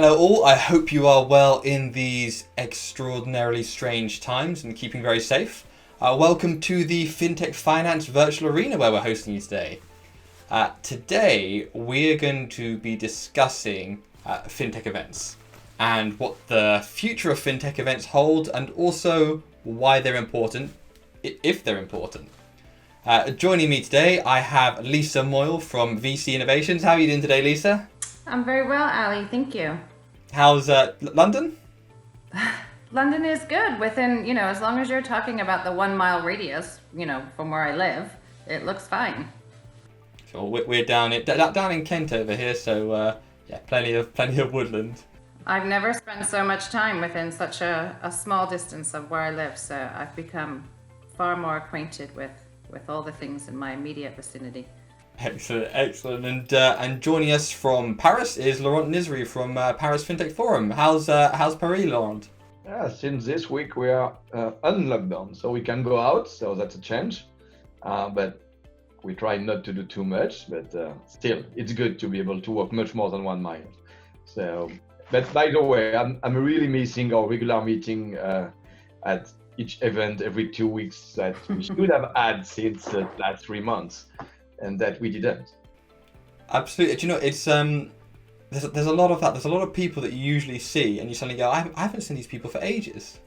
Hello all, I hope you are well in these extraordinarily strange times and keeping very safe. Welcome to the Fintech Finance Virtual Arena where we're hosting you today. Today we're going to be discussing fintech events and what the future of fintech events hold and also why they're important, if they're important. Joining me today I have Lisa Moyle from VC Innovations. How are you doing today, Lisa? I'm very well, Ali. Thank you. How's London? London is good within, as long as you're talking about the 1 mile radius, from where I live, it looks fine. So we're down in Kent over here, so yeah, plenty of woodland. I've never spent so much time within such a small distance of where I live, so I've become far more acquainted with all the things in my immediate vicinity. Excellent. And joining us from Paris is Laurent Nizri from Paris Fintech Forum. How's Paris, Laurent? Yeah, since this week we are on lockdown, so we can go out, so that's a change. But we try not to do too much, but still, it's good to be able to walk much more than 1 mile. So, but by the way, I'm really missing our regular meeting at each event every 2 weeks that we should have had since the last 3 months. And that we didn't. Absolutely. Do you know, it's there's a lot of that. There's a lot of people that you usually see, and you suddenly go, I haven't seen these people for ages.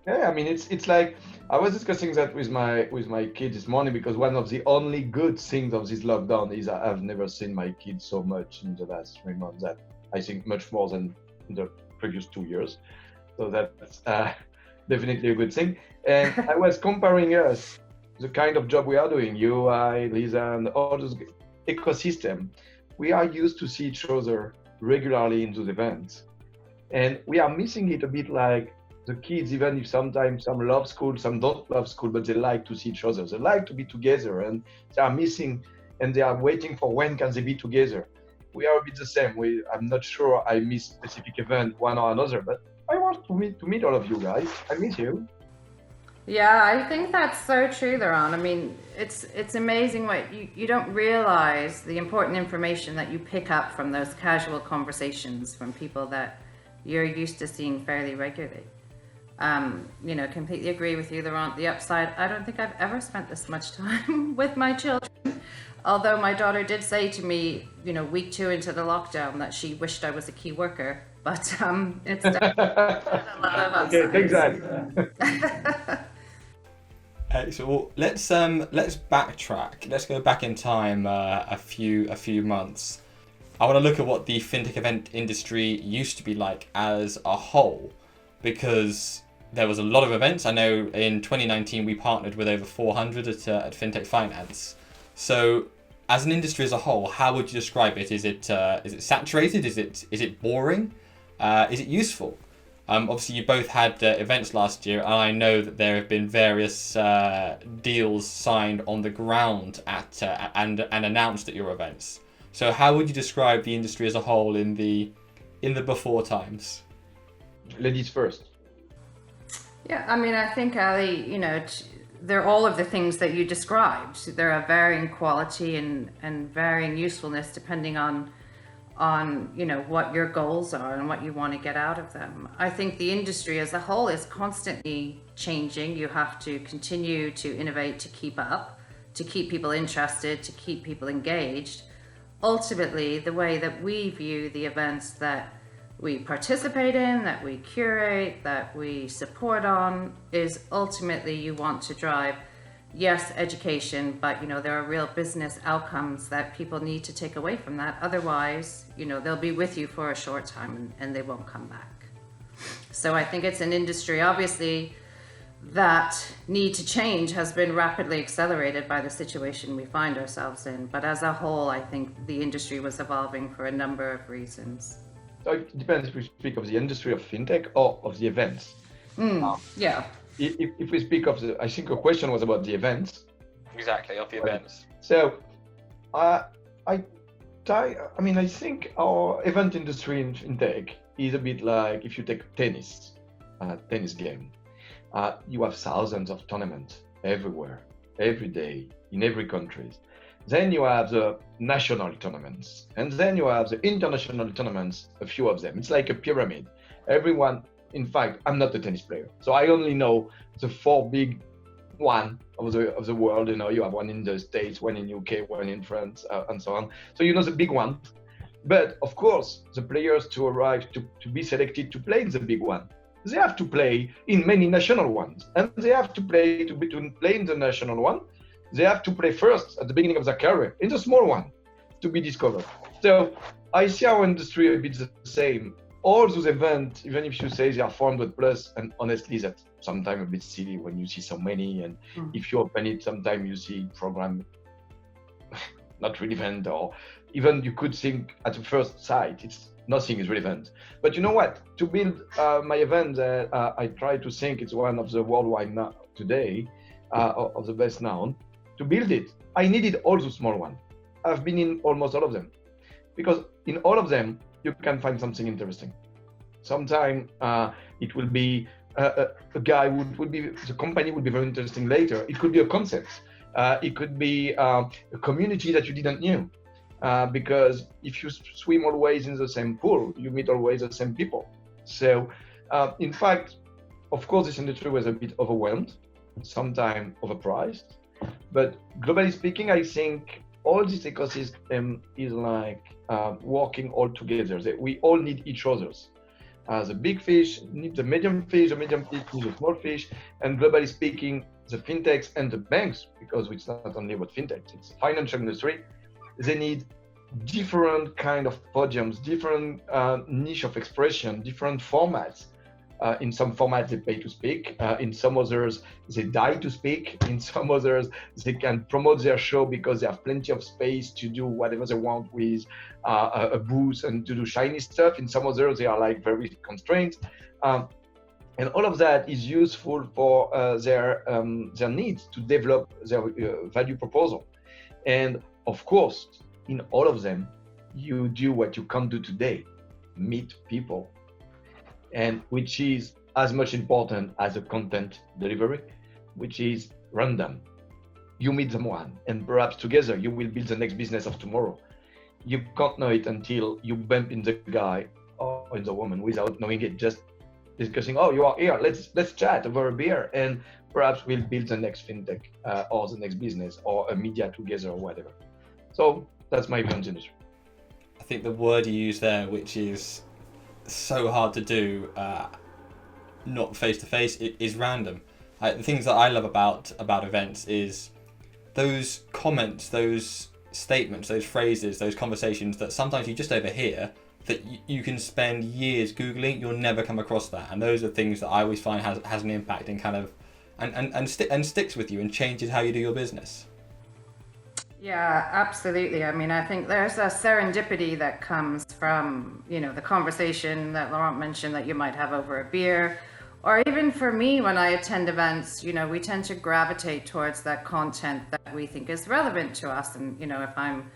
Yeah, I mean, it's like I was discussing that with my kids this morning because one of the only good things of this lockdown is I've never seen my kids so much in the last 3 months. That I think much more than in the previous 2 years. So that's definitely a good thing. And I was comparing us. The kind of job we are doing, you, I, Lisa, and all this ecosystem, we are used to see each other regularly in those events. And we are missing it a bit like the kids, even if sometimes some love school, some don't love school, but they like to see each other. They like to be together and they are missing and they are waiting for when can they be together. We are a bit the same. I'm not sure I miss specific event, one or another, but I want to meet all of you guys. I miss you. Yeah, I think that's so true, Laurent. I mean, it's amazing what you don't realize the important information that you pick up from those casual conversations from people that you're used to seeing fairly regularly. Completely agree with you, Laurent. The upside, I don't think I've ever spent this much time with my children. Although my daughter did say to me, week 2 into the lockdown that she wished I was a key worker. But it's definitely a lot of us. Okay, exactly. So well, let's backtrack. Let's go back in time a few months. I want to look at what the fintech event industry used to be like as a whole, because there was a lot of events. I know in 2019 we partnered with over 400 at Fintech Finance. So, as an industry as a whole, how would you describe it? Is it saturated? Is it boring? Is it useful? Obviously, you both had events last year, and I know that there have been various deals signed on the ground at and announced at your events. So, how would you describe the industry as a whole in the before times? Ladies first. Yeah, I mean, I think, Ali, they're all of the things that you described. They're of varying quality and varying usefulness depending on what your goals are and what you want to get out of them. I think the industry as a whole is constantly changing. You have to continue to innovate to keep up, to keep people interested, to keep people engaged. Ultimately, the way that we view the events that we participate in, that we curate, that we support on, is ultimately you want to drive, yes, education, but there are real business outcomes that people need to take away from that. Otherwise, they'll be with you for a short time and they won't come back. So I think it's an industry, obviously, that need to change has been rapidly accelerated by the situation we find ourselves in. But as a whole, I think the industry was evolving for a number of reasons. So it depends if we speak of the industry of fintech or of the events. Yeah. If we speak of I think your question was about the events. Exactly, of the events. So, I think our event industry in fintech is a bit like if you take tennis game. You have thousands of tournaments everywhere, every day, in every country. Then you have the national tournaments, and then you have the international tournaments, a few of them. It's like a pyramid. Everyone, in fact, I'm not a tennis player, so I only know the four big one of the world. You know, you have one in the States, one in UK, one in France, and so on. So you know the big one. But of course, the players to arrive to be selected to play in the big one, they have to play in many national ones, and they have to play to play in the national one. They have to play first at the beginning of their career in the small one to be discovered. So I see our industry a bit the same. All those events, even if you say they are 400 plus, and honestly, that's sometimes a bit silly when you see so many. And if you open it, sometimes you see program not relevant, or even you could think at the first sight, it's nothing is relevant. But you know what? To build my event, I try to think it's one of the worldwide now today of the best known. To build it, I needed all the small ones. I've been in almost all of them, because in all of them you can find something interesting. Sometimes it will be a guy who would be, the company would be very interesting later. It could be a concept. It could be a community that you didn't know. Because if you swim always in the same pool, you meet always the same people. So, in fact, of course, this industry was a bit overwhelmed, sometimes overpriced. But globally speaking, I think all this ecosystem is like working all together. We all need each other's. The big fish need the medium fish need the small fish, and globally speaking, the fintechs and the banks, because it's not only about fintechs, it's financial industry, they need different kind of podiums, different niche of expression, different formats. In some formats they pay to speak, in some others they die to speak, in some others they can promote their show because they have plenty of space to do whatever they want with a booth and to do shiny stuff. In some others they are like very constrained, and all of that is useful for their needs to develop their value proposal. And of course, in all of them, you do what you can't do today, meet people, and which is as much important as the content delivery, which is random. You meet someone, and perhaps together you will build the next business of tomorrow. You can't know it until you bump in the guy or in the woman without knowing it, just discussing, oh, you are here, let's chat over a beer, and perhaps we'll build the next fintech or the next business or a media together or whatever. So that's my view on the industry. I think the word you use there, which is so hard to do, not face to face, is random. The things that I love about events is those comments, those statements, those phrases, those conversations that sometimes you just overhear, that you can spend years Googling, you'll never come across that. And those are things that I always find has an impact and kind of and sticks with you and changes how you do your business. Yeah, absolutely. I mean, I think there's a serendipity that comes from, the conversation that Laurent mentioned that you might have over a beer, or even for me, when I attend events, we tend to gravitate towards that content that we think is relevant to us. And, if I'm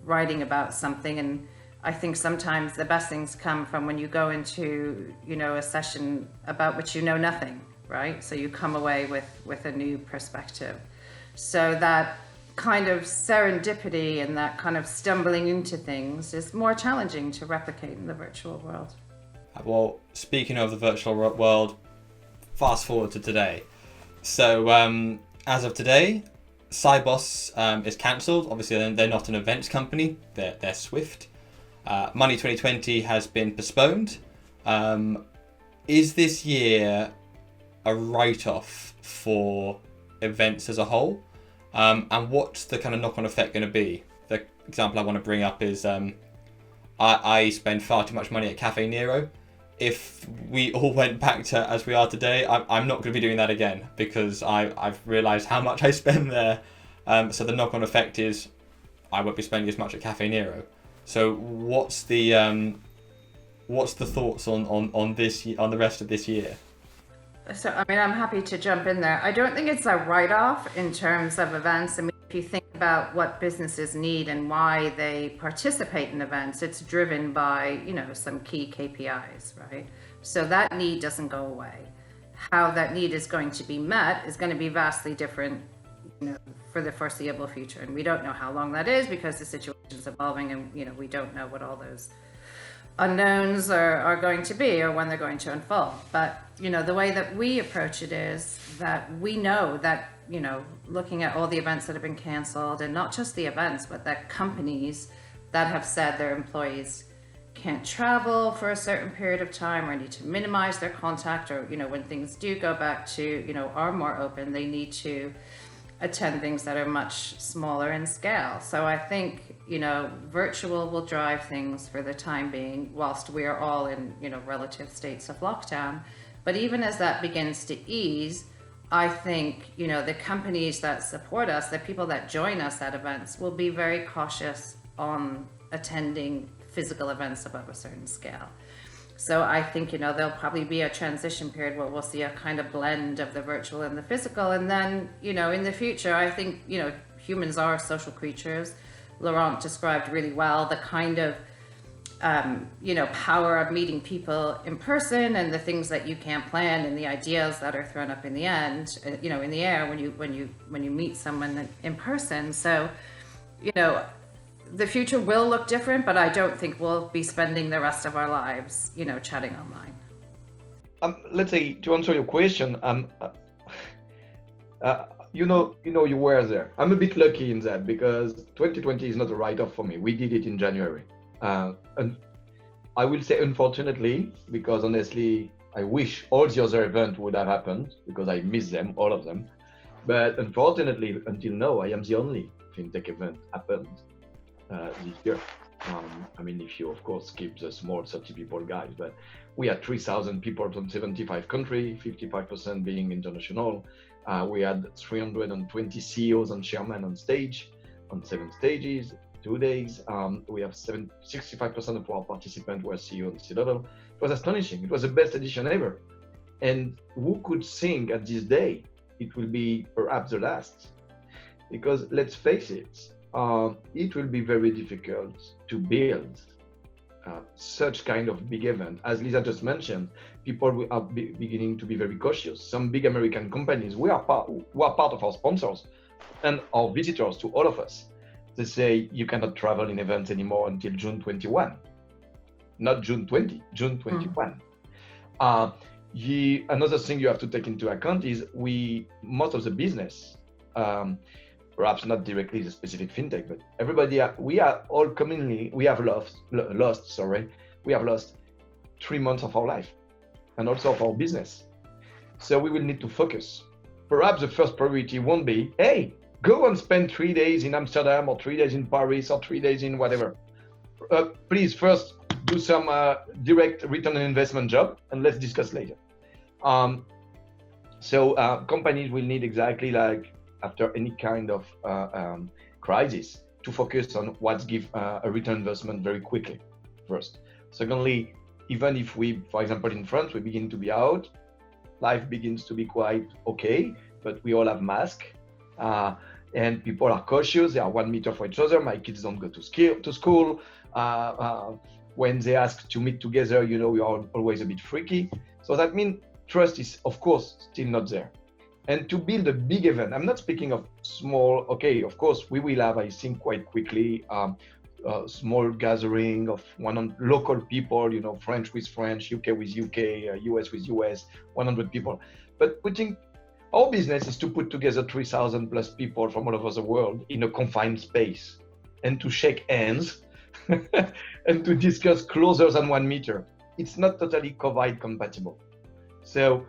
writing about something, and I think sometimes the best things come from when you go into, a session about which you know nothing, right? So you come away with a new perspective. So that kind of serendipity and that kind of stumbling into things is more challenging to replicate in the virtual world. Well, speaking of the virtual world, fast forward to today. So as of today, Cybos is cancelled. Obviously, they're not an events company. They're Swift. Money 2020 has been postponed. Is this year a write-off for events as a whole? And what's the kind of knock-on effect going to be? The example I want to bring up is I spend far too much money at Cafe Nero. If we all went back to as we are today, I'm not going to be doing that again, because I've realised how much I spend there. So the knock-on effect is I won't be spending as much at Cafe Nero. So what's the thoughts on the rest of this year? So, I mean, I'm happy to jump in there. I don't think it's a write-off in terms of events. I mean, if you think about what businesses need and why they participate in events, it's driven by, some key KPIs, right? So that need doesn't go away. How that need is going to be met is going to be vastly different, for for the foreseeable future. And we don't know how long that is because the situation is evolving, and we don't know what all those unknowns are going to be or when they're going to unfold. But the way that we approach it is that we know that looking at all the events that have been canceled, and not just the events, but that companies that have said their employees can't travel for a certain period of time or need to minimize their contact, or when things do go back to are more open, they need to attend things that are much smaller in scale. So I think virtual will drive things for the time being whilst we are all in relative states of lockdown. But even as that begins to ease, I think the companies that support us, the people that join us at events, will be very cautious on attending physical events above a certain scale. So I think there'll probably be a transition period where we'll see a kind of blend of the virtual and the physical. And then in the future, I think humans are social creatures. Laurent described really well the kind of power of meeting people in person, and the things that you can't plan, and the ideas that are thrown up in the end, in the air when you meet someone in person. So the future will look different, but I don't think we'll be spending the rest of our lives, chatting online. Let's say, to answer your question, you were there. I'm a bit lucky in that because 2020 is not a write-off for me. We did it in January. And I will say unfortunately, because honestly, I wish all the other events would have happened because I miss them, all of them. But unfortunately, until now, I am the only FinTech event happened this year. If you of course keep the small 30 people guys, but we had 3,000 people from 75 countries, 55% being international. We had 320 CEOs and chairmen on stage, on 7 stages, 2 days. We have 65% of our participants were CEO and C-level. It was astonishing. It was the best edition ever. And who could think at this day it will be perhaps the last? Because let's face it, it will be very difficult to build such kind of big event. As Lisa just mentioned, people are beginning to be very cautious. Some big American companies, who are part of our sponsors and our visitors to all of us, they say you cannot travel in events anymore until June 21, not June 20, June 21. Another thing you have to take into account is most of the business, perhaps not directly the specific fintech, but everybody, we are all commonly, we have lost 3 months of our life and also of our business. So we will need to focus. Perhaps the first priority won't be, hey, go and spend 3 days in Amsterdam or 3 days in Paris or 3 days in whatever. Please first do some direct return on investment job and let's discuss later. So companies will need exactly like after any kind of crisis to focus on what give a return on investment very quickly first. Secondly, even if we, for example, in France, we begin to be out, life begins to be quite okay, but we all have masks. And people are cautious. They are 1 meter from each other. My kids don't go to school. When they ask to meet together, we are always a bit freaky. So that means trust is, of course, still not there. And to build a big event, I'm not speaking of small. Okay, of course, we will have, I think, quite quickly, a small gathering of 100 local people. French with French, UK with UK, US with US, 100 people. But our business is to put together 3,000 plus people from all over the world in a confined space and to shake hands and to discuss closer than 1 meter. It's not totally COVID compatible. So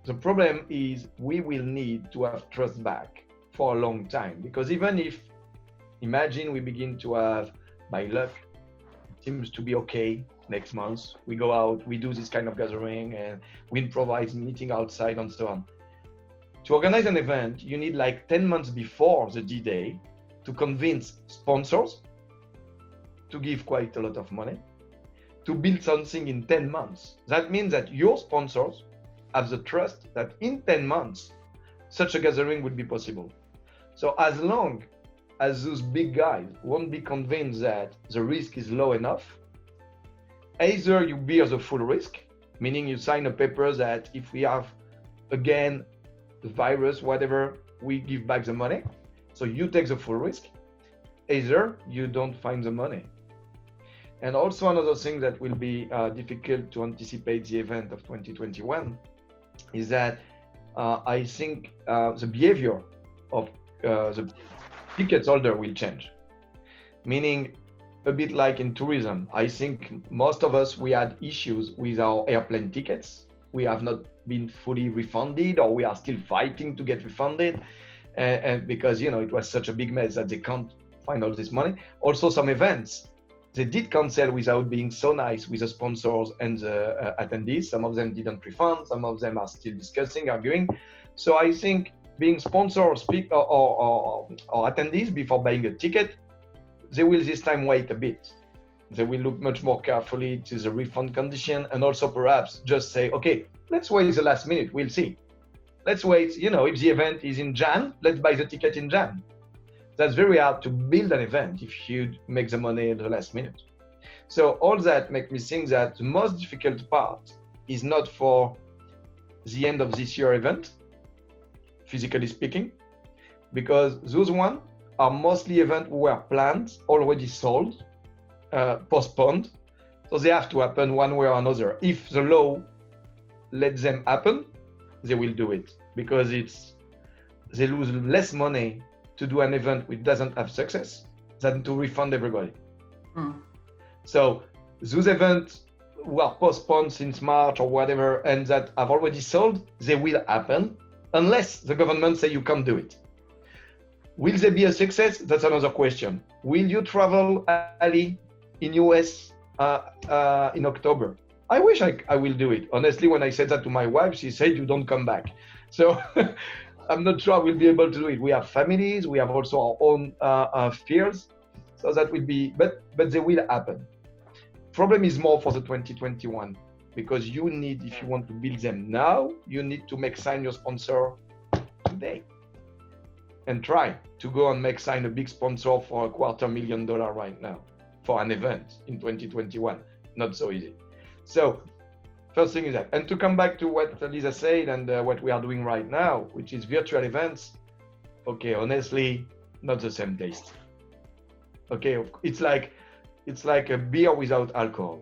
the problem is we will need to have trust back for a long time, because even if, imagine we begin to have, by luck, it seems to be okay next month, we go out, we do this kind of gathering and we improvise meeting outside and so on. To organize an event, you need like 10 months before the D-Day to convince sponsors to give quite a lot of money, to build something in 10 months. That means that your sponsors have the trust that in 10 months, such a gathering would be possible. So as long as those big guys won't be convinced that the risk is low enough, either you bear the full risk, meaning you sign a paper that if we have, again, the virus, whatever, we give back the money. So you take the full risk, either you don't find the money. And also another thing that will be difficult to anticipate the event of 2021 is that I think the behavior of the ticket holder will change. Meaning, a bit like in tourism, I think most of us, we had issues with our airplane tickets. We have not been fully refunded, or we are still fighting to get refunded. And because, it was such a big mess that they can't find all this money. Also, some events, they did cancel without being so nice with the sponsors and the attendees. Some of them didn't refund. Some of them are still discussing, arguing. So I think being sponsors or attendees before buying a ticket, they will this time wait a bit. They will look much more carefully to the refund condition, and also perhaps just say, okay, let's wait the last minute, we'll see. Let's wait, if the event is in Jan, let's buy the ticket in Jan. That's very hard to build an event if you make the money at the last minute. So all that makes me think that the most difficult part is not for the end of this year event, physically speaking, because those ones are mostly events who were planned, already sold, postponed. So they have to happen one way or another. If the law lets them happen, they will do it, because they lose less money to do an event which doesn't have success than to refund everybody. So those events who are postponed since March or whatever, and that have already sold, they will happen unless the government say you can't do it. Will they be a success? That's another question. Will you travel, Ali, in US in October? I wish I will do it. Honestly, when I said that to my wife, she said, you don't come back. So I'm not sure I will be able to do it. We have families, we have also our own fears. So that will be, but they will happen. Problem is more for the 2021, because you need, if you want to build them now, you need to sign your sponsor today. And try to go and sign a big sponsor for $250,000 right now for an event in 2021. Not so easy. So first thing is that. And to come back to what Lisa said and what we are doing right now, which is virtual events, okay, honestly, not the same taste. Okay, it's like a beer without alcohol.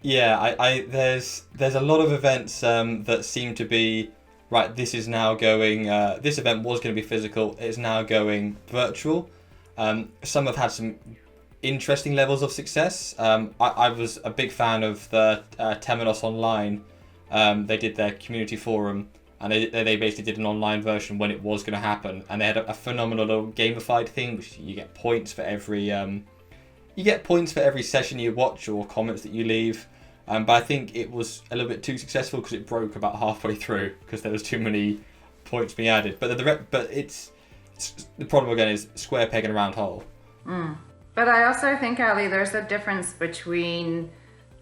Yeah, there's a lot of events that seem to be, right, this is now going, this event was going to be physical, it's now going virtual. Some have had some interesting levels of success. I was a big fan of the Temenos Online. They did their community forum, and they basically did an online version when it was going to happen, and they had a phenomenal little gamified thing, which you get points for every session you watch or comments that you leave. But I think it was a little bit too successful because it broke about halfway through because there was too many points being added. But it's the problem again is square peg and a round hole. But I also think, Ali, there's a difference between,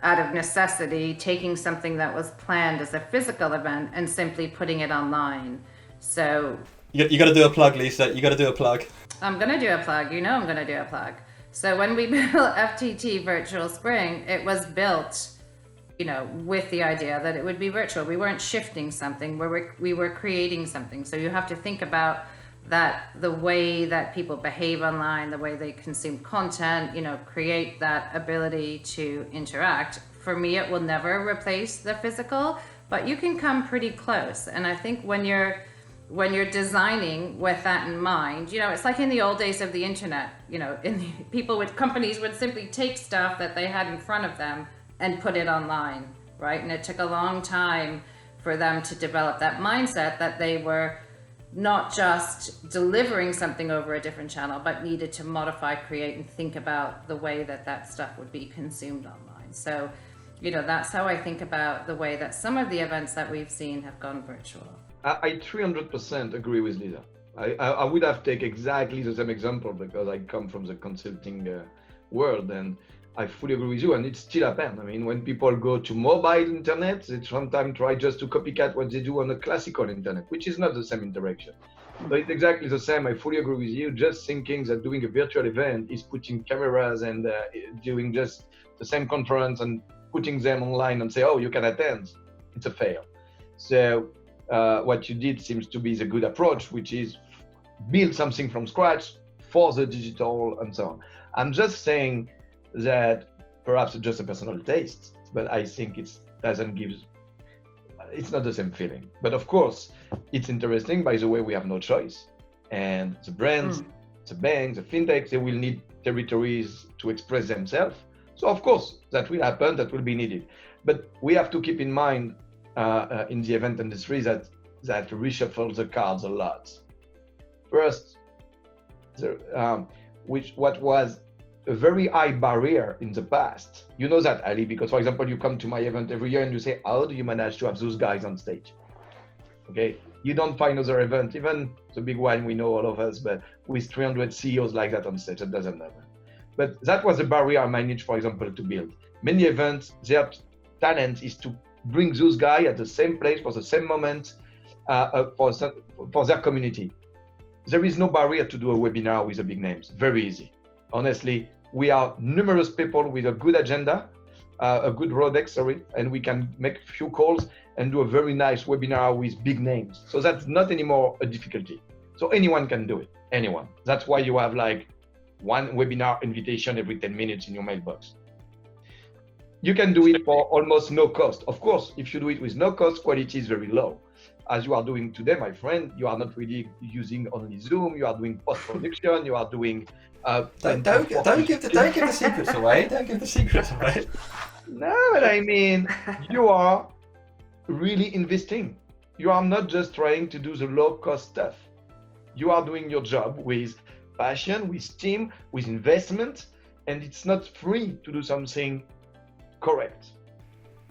out of necessity, taking something that was planned as a physical event and simply putting it online. So you got to do a plug, Lisa. You got to do a plug. I'm gonna do a plug. I'm gonna do a plug. So when we built FTT Virtual Spring, it was built, with the idea that it would be virtual. We weren't shifting something, we were creating something. So you have to think about that, the way that people behave online, the way they consume content, create that ability to interact. For me, it will never replace the physical, but you can come pretty close. And I think when you're designing with that in mind, it's like in the old days of the internet, companies would simply take stuff that they had in front of them and put it online, right? And it took a long time for them to develop that mindset that they were not just delivering something over a different channel, but needed to modify, create, and think about the way that stuff would be consumed online. So, that's how I think about the way that some of the events that we've seen have gone virtual. I 300% agree with Lisa. I would have taken exactly the same example because I come from the consulting world, and I fully agree with you, and it still happens. I mean, when people go to mobile internet, they sometimes try just to copycat what they do on the classical internet, which is not the same interaction. But it's exactly the same. I fully agree with you. Just thinking that doing a virtual event is putting cameras and doing just the same conference and putting them online and say, oh, you can attend, it's a fail. So what you did seems to be the good approach, which is build something from scratch for the digital and so on. I'm just saying that perhaps it's just a personal taste, but I think it's not the same feeling. But of course, it's interesting. By the way, we have no choice. And the brands, the banks, the fintechs, they will need territories to express themselves. So of course, that will happen, that will be needed. But we have to keep in mind in the event industry that reshuffles the cards a lot. First, what was a very high barrier in the past. You know that, Ali, because for example, you come to my event every year and you say, how do you manage to have those guys on stage? Okay, you don't find other event, even the big one we know all of us, but with 300 CEOs like that on stage, that doesn't happen. But that was a barrier I managed, for example, to build. Many events, their talent is to bring those guys at the same place for the same moment for their community. There is no barrier to do a webinar with the big names, very easy. Honestly, we are numerous people with a good agenda, a good Rolodex, and we can make a few calls and do a very nice webinar with big names. So that's not anymore a difficulty. So anyone can do it, anyone. That's why you have like one webinar invitation every 10 minutes in your mailbox. You can do it for almost no cost. Of course, if you do it with no cost, quality is very low. As you are doing today, my friend, you are not really using only Zoom, you are doing post-production, you are doing... Don't give the secrets away. Don't give the secrets away. No, but I mean, you are really investing. You are not just trying to do the low-cost stuff. You are doing your job with passion, with team, with investment, and it's not free to do something correct.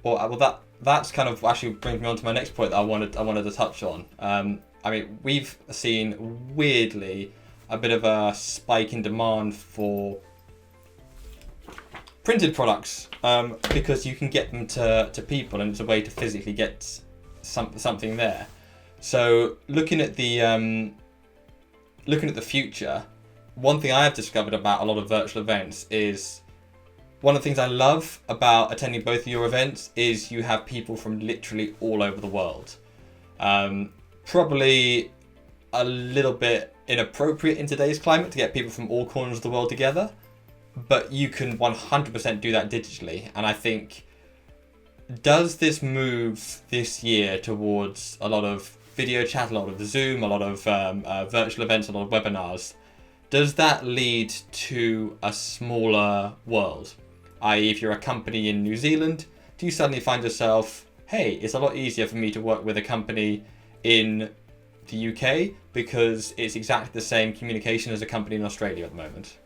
Well, that's kind of actually brings me on to my next point that I wanted to touch on. I mean, we've seen weirdly a bit of a spike in demand for printed products because you can get them to people, and it's a way to physically get something there. So looking at the future, one thing I have discovered about a lot of virtual events is one of the things I love about attending both of your events is you have people from literally all over the world. Probably a little bit inappropriate in today's climate to get people from all corners of the world together, but you can 100% do that digitally. And I think, does this move this year towards a lot of video chat, a lot of Zoom, a lot of virtual events, a lot of webinars, does that lead to a smaller world? I.e., if you're a company in New Zealand, do you suddenly find yourself, hey, it's a lot easier for me to work with a company in the UK because it's exactly the same communication as a company in Australia at the moment?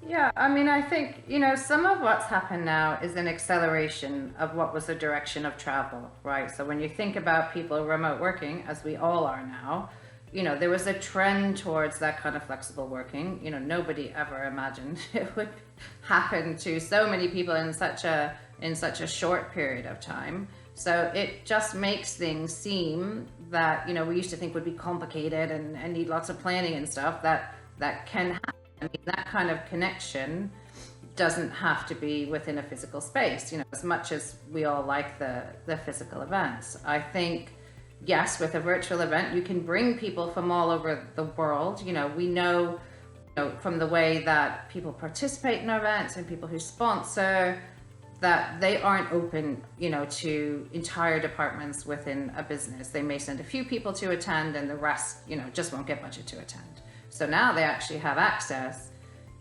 Yeah, I mean, I think, some of what's happened now is an acceleration of what was the direction of travel, right? So when you think about people remote working, as we all are now, there was a trend towards that kind of flexible working. Nobody ever imagined it would happen to so many people in such a short period of time. So it just makes things seem that, we used to think would be complicated and need lots of planning and stuff, that can happen. I mean, that kind of connection doesn't have to be within a physical space, as much as we all like the physical events. I think, yes, with a virtual event, you can bring people from all over the world. We know, from the way that people participate in our events and people who sponsor, that they aren't open, to entire departments within a business. They may send a few people to attend and the rest, just won't get budget to attend. So now they actually have access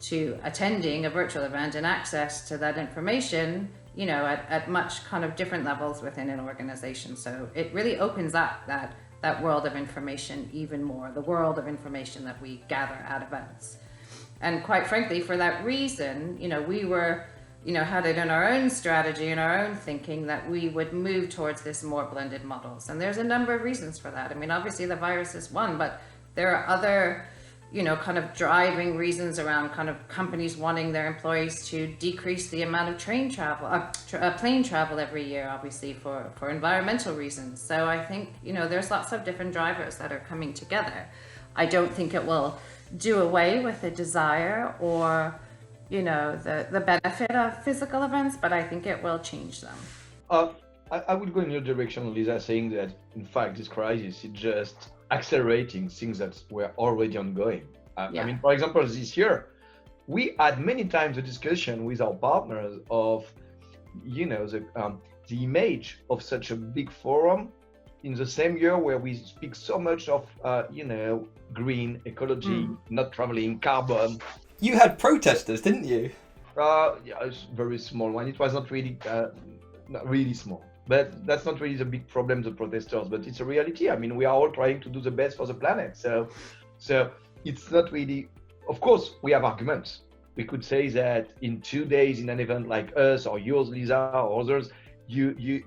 to attending a virtual event and access to that information, at much kind of different levels within an organization. So it really opens up that world of information even more, the world of information that we gather at events. And quite frankly, for that reason, we were, had it in our own strategy and our own thinking that we would move towards this more blended models. And there's a number of reasons for that. I mean, obviously the virus is one, but there are other kind of driving reasons around kind of companies wanting their employees to decrease the amount of plane travel every year, obviously for environmental reasons. So I think, there's lots of different drivers that are coming together. I don't think it will do away with the desire or, the benefit of physical events, but I think it will change them. I would go in your direction, Lisa, saying that, in fact, this crisis, it just accelerating things that were already ongoing. Yeah. I mean, for example, this year, we had many times a discussion with our partners of, the image of such a big forum in the same year where we speak so much of, green, ecology, not traveling, carbon. You had protesters, didn't you? Yeah, it's a very small one. It was not really small. But that's not really the big problem, the protesters, but it's a reality. I mean, we are all trying to do the best for the planet. So it's not really, of course, we have arguments. We could say that in 2 days in an event like us or yours, Lisa, or others, you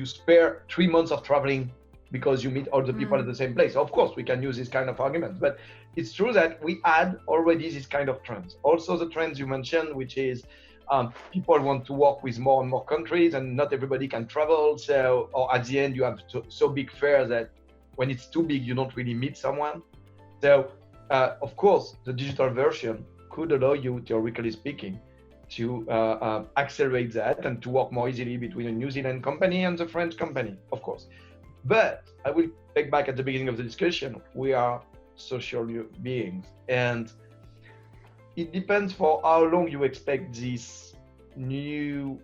spare 3 months of traveling because you meet all the people at the same place. Of course, we can use this kind of arguments, but it's true that we had already this kind of trends. Also the trends you mentioned, which is people want to work with more and more countries and not everybody can travel. So, or at the end you have so big fairs that when it's too big, you don't really meet someone. So, of course, the digital version could allow you, theoretically speaking, to accelerate that and to work more easily between a New Zealand company and the French company, of course. But I will take back at the beginning of the discussion, we are social beings, and it depends for how long you expect this new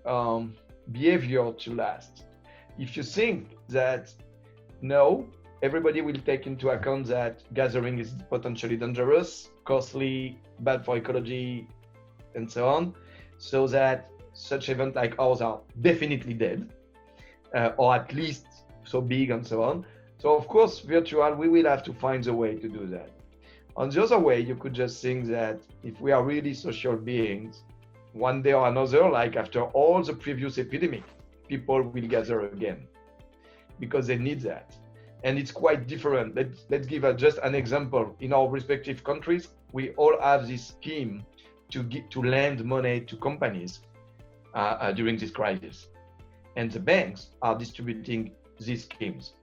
behavior to last. If you think that no, everybody will take into account that gathering is potentially dangerous, costly, bad for ecology, and so on, so that such events like ours are definitely dead, or at least so big and so on. So of course, virtual, we will have to find a way to do that. On the other way, you could just think that if we are really social beings, one day or another, like after all the previous epidemic, people will gather again because they need that. And it's quite different. Let's give just an example. In our respective countries, we all have this scheme to lend money to companies during this crisis. And the banks are distributing these schemes,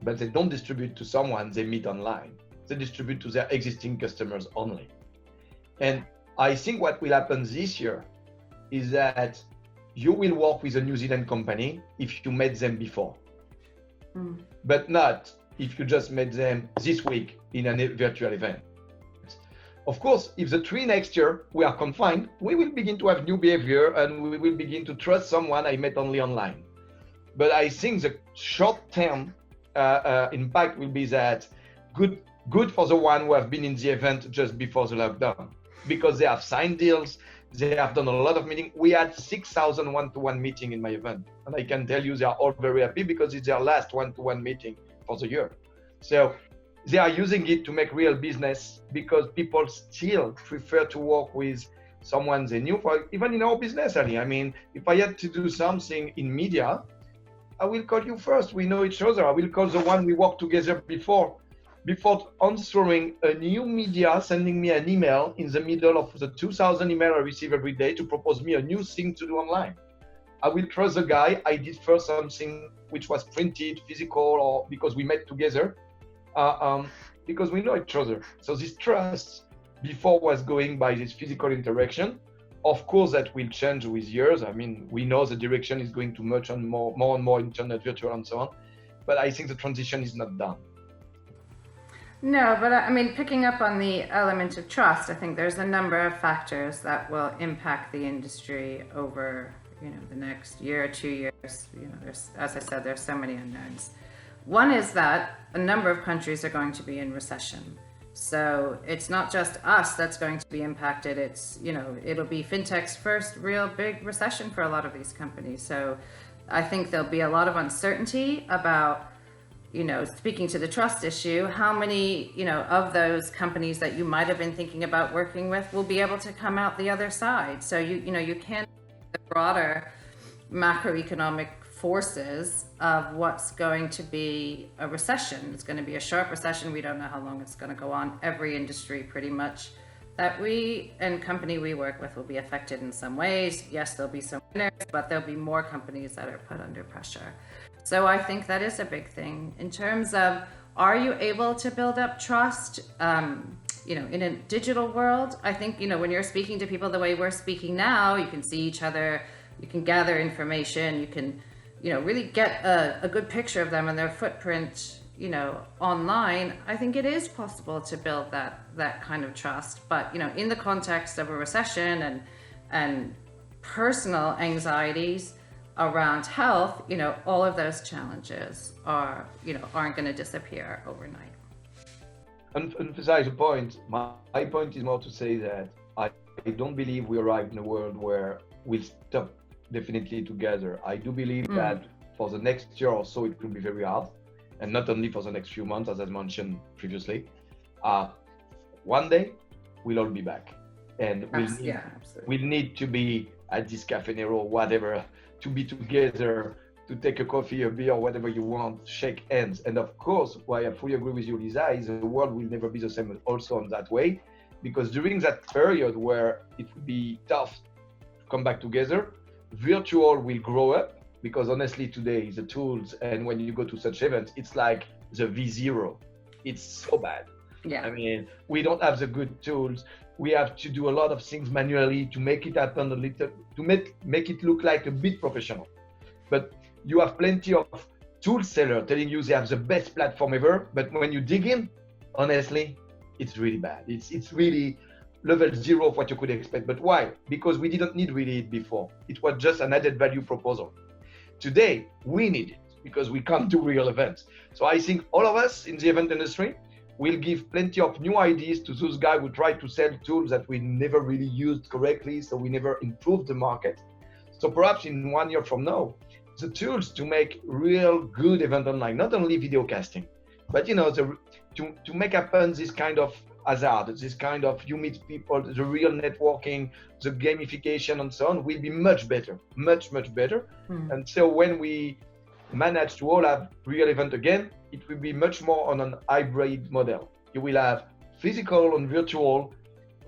but they don't distribute to someone they meet online. They distribute to their existing customers only. And I think what will happen this year is that you will work with a New Zealand company if you met them before, but not if you just met them this week in a virtual event. Of course, if the 3 next year we are confined, we will begin to have new behavior and we will begin to trust someone I met only online. But I think the short-term impact will be that good for the one who have been in the event just before the lockdown, because they have signed deals, they have done a lot of meetings. We had 6,000 one-to-one meetings in my event, and I can tell you they are all very happy because it's their last one-to-one meeting for the year. So they are using it to make real business because people still prefer to work with someone they knew. For even in our business, Ali, I mean, if I had to do something in media, I will call you first. We know each other. I will call the one we worked together before answering a new media, sending me an email in the middle of the 2,000 emails I receive every day to propose me a new thing to do online. I will trust the guy. I did first something which was printed, physical, or because we met together, because we know each other. So this trust before was going by this physical interaction. Of course, that will change with years. I mean, we know the direction is going to much and more internet, virtual, and so on. But I think the transition is not done. No, but I mean, picking up on the element of trust, I think there's a number of factors that will impact the industry over, the next year or 2 years. There's, as I said, there's so many unknowns. One is that a number of countries are going to be in recession. So it's not just us that's going to be impacted. It's, it'll be fintech's first real big recession for a lot of these companies. So I think there'll be a lot of uncertainty about, speaking to the trust issue, how many, of those companies that you might have been thinking about working with will be able to come out the other side. So you can't the broader macroeconomic forces of what's going to be a recession. It's going to be a sharp recession. We don't know how long it's going to go on. Every industry pretty much that we and company we work with will be affected in some ways. Yes, there'll be some winners, but there'll be more companies that are put under pressure. So I think that is a big thing in terms of, are you able to build up trust? In a digital world, I think, when you're speaking to people the way we're speaking now, you can see each other, you can gather information, you can, really get a good picture of them and their footprint online, I think it is possible to build that kind of trust. But, in the context of a recession and personal anxieties around health, all of those challenges aren't going to disappear overnight. And emphasize a point. My point is more to say that I don't believe we arrive in a world where we'll stop definitely together. I do believe that for the next year or so, it will be very hard. And not only for the next few months, as I mentioned previously. One day, we'll all be back. And we'll need to be at this Cafe Nero or whatever, to be together, to take a coffee, a beer, whatever you want, shake hands. And of course, why I fully agree with you, Lisa, is the world will never be the same also in that way. Because during that period where it will be tough to come back together, virtual will grow up. Because honestly, today, the tools, and when you go to such events, it's like the V0. It's so bad. Yeah. I mean, we don't have the good tools. We have to do a lot of things manually to make it happen a little, to make it look like a bit professional. But you have plenty of tool sellers telling you they have the best platform ever. But when you dig in, honestly, it's really bad. It's really level 0 of what you could expect. But why? Because we didn't need really it before. It was just an added value proposal. Today, we need it because we can't do real events. So I think all of us in the event industry will give plenty of new ideas to those guys who try to sell tools that we never really used correctly, so we never improved the market. So perhaps in 1 year from now, the tools to make real good event online, not only video casting, but to make happen this kind of hazard, this kind of you meet people, the real networking, the gamification and so on will be much better, much better. And so when we manage to all have real event again, it will be much more on an hybrid model. You will have physical and virtual,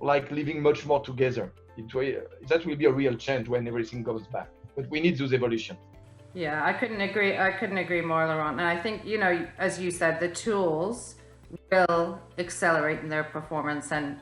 like living much more together. That will be a real change when everything goes back. But we need those evolutions. Yeah, I couldn't agree more, Laurent. And I think, as you said, the tools will accelerate in their performance. And,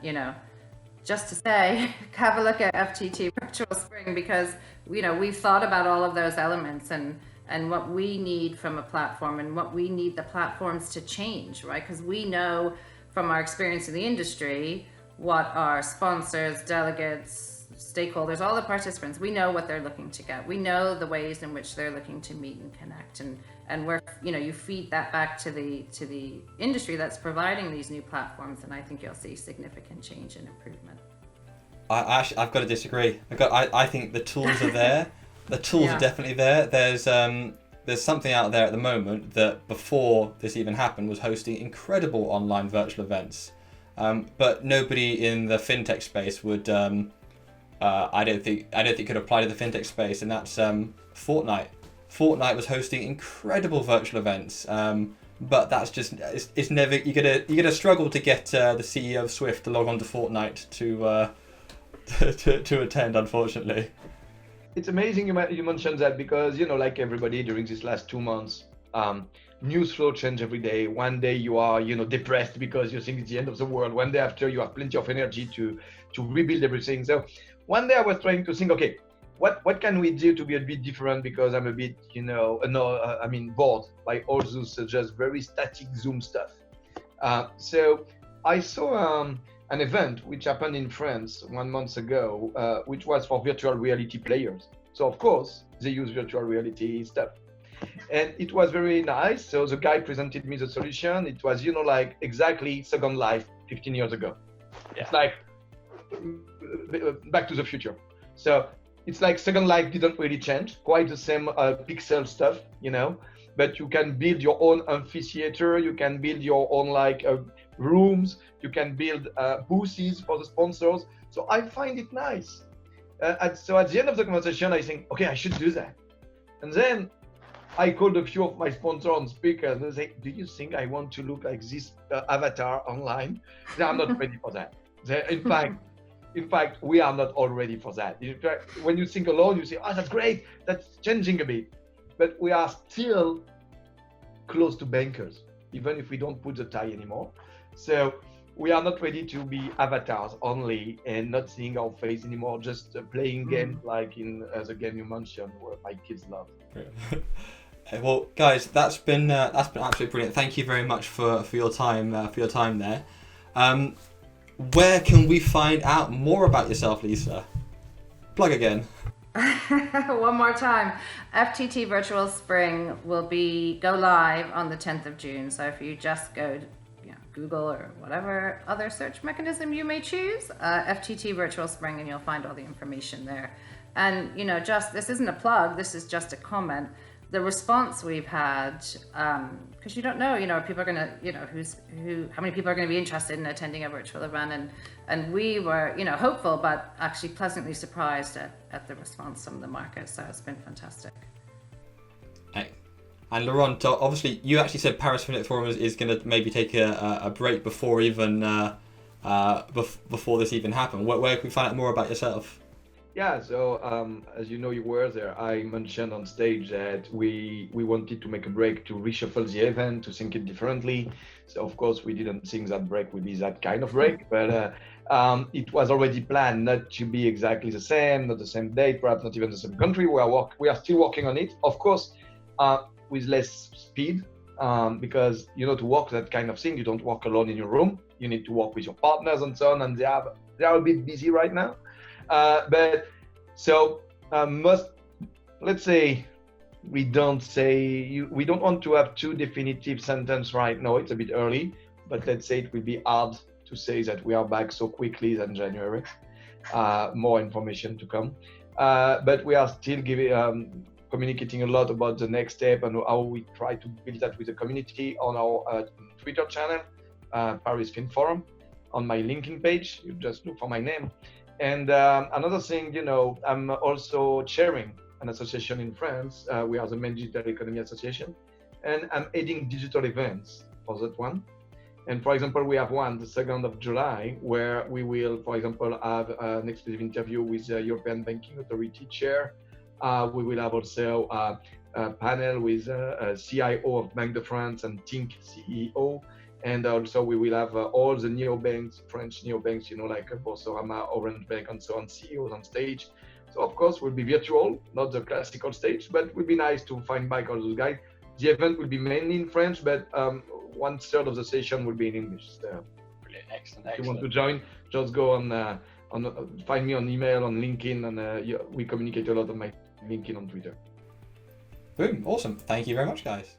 just to say, have a look at FTT Virtual Spring, because, we've thought about all of those elements and what we need from a platform and what we need the platforms to change, right? Because we know from our experience in the industry what our sponsors, delegates, stakeholders, all the participants, we know what they're looking to get. We know the ways in which they're looking to meet and connect, and where you feed that back to the industry that's providing these new platforms, and I think you'll see significant change and improvement. I've got to disagree. I think the tools are there. The tools are definitely there. There's something out there at the moment that before this even happened was hosting incredible online virtual events, but nobody in the fintech space would. I don't think could apply to the fintech space, and that's Fortnite. Fortnite was hosting incredible virtual events, but that's just it's never you're gonna struggle to get the CEO of Swift to log on to Fortnite to attend, unfortunately. It's amazing you mentioned that because, like everybody during these last 2 months, news flow change every day. One day you are, depressed because you think it's the end of the world. One day after you have plenty of energy to rebuild everything. So one day I was trying to think, okay, what can we do to be a bit different? Because I'm a bit, bored by all those just very static Zoom stuff. So I saw an event which happened in France 1 month ago, which was for virtual reality players. So of course they use virtual reality stuff, and it was very nice. So the guy presented me the solution. It was, like exactly Second Life 15 years ago. Yeah. It's like Back to the Future. So it's like Second Life didn't really change, quite the same pixel stuff, but you can build your own amphitheater, you can build your own rooms, you can build booths for the sponsors. So I find it nice. So at the end of the conversation, I think, okay, I should do that. And then I called a few of my sponsors and speakers and say, do you think I want to look like this avatar online? They are not ready for that. In fact, we are not all ready for that. In fact, when you think alone, you say, oh, that's great, that's changing a bit. But we are still close to bankers, even if we don't put the tie anymore. So we are not ready to be avatars only and not seeing our face anymore, just playing games like in the game you mentioned, where my kids love. Well, guys, that's been absolutely brilliant. Thank you very much for your time there. Where can we find out more about yourself, Lisa? Plug again. One more time. FTT Virtual Spring will go live on the 10th of June. So if you just go to Google or whatever other search mechanism you may choose, FTT Virtual Spring, and you'll find all the information there. And this isn't a plug, this is just a comment. The response we've had, because you don't know, people are gonna, how many people are gonna be interested in attending a virtual event, and we were, hopeful, but actually pleasantly surprised at the response from the market. So it's been fantastic. And Laurent, obviously, you actually said Paris Fintech Forum is going to maybe take a break before even before this even happened. Where can we find out more about yourself? Yeah, so as you know, you were there. I mentioned on stage that we wanted to make a break to reshuffle the event, to think it differently. So of course, we didn't think that break would be that kind of break, but it was already planned not to be exactly the same, not the same date, perhaps not even the same country. We are still working on it, of course, with less speed, because to work that kind of thing, you don't work alone in your room. You need to work with your partners and so on, and they are a bit busy right now. But so let's say we don't want to have two definitive sentences right now. It's a bit early, but let's say it will be hard to say that we are back so quickly than January. More information to come, but we are still communicating a lot about the next step and how we try to build that with the community on our Twitter channel, Paris Fintech Forum, on my LinkedIn page. You just look for my name. And another thing, I'm also chairing an association in France. We are the main digital economy association, and I'm heading digital events for that one. And for example, we have one, the 2nd of July, where we will, for example, have an exclusive interview with the European Banking Authority chair. We will have also a panel with a CIO of Banque de France and Tink CEO. And also we will have all the neobanks, French neobanks, like Boursorama, Orange Bank, and so on, CEOs on stage. So of course, we'll be virtual, not the classical stage, but it will be nice to find back all those guys. The event will be mainly in French, but 1/3 of the session will be in English. So Brilliant, excellent. If you want to join, just go on find me on email, on LinkedIn, and we communicate a lot on my LinkedIn, on Twitter. Boom, awesome. Thank you very much, guys.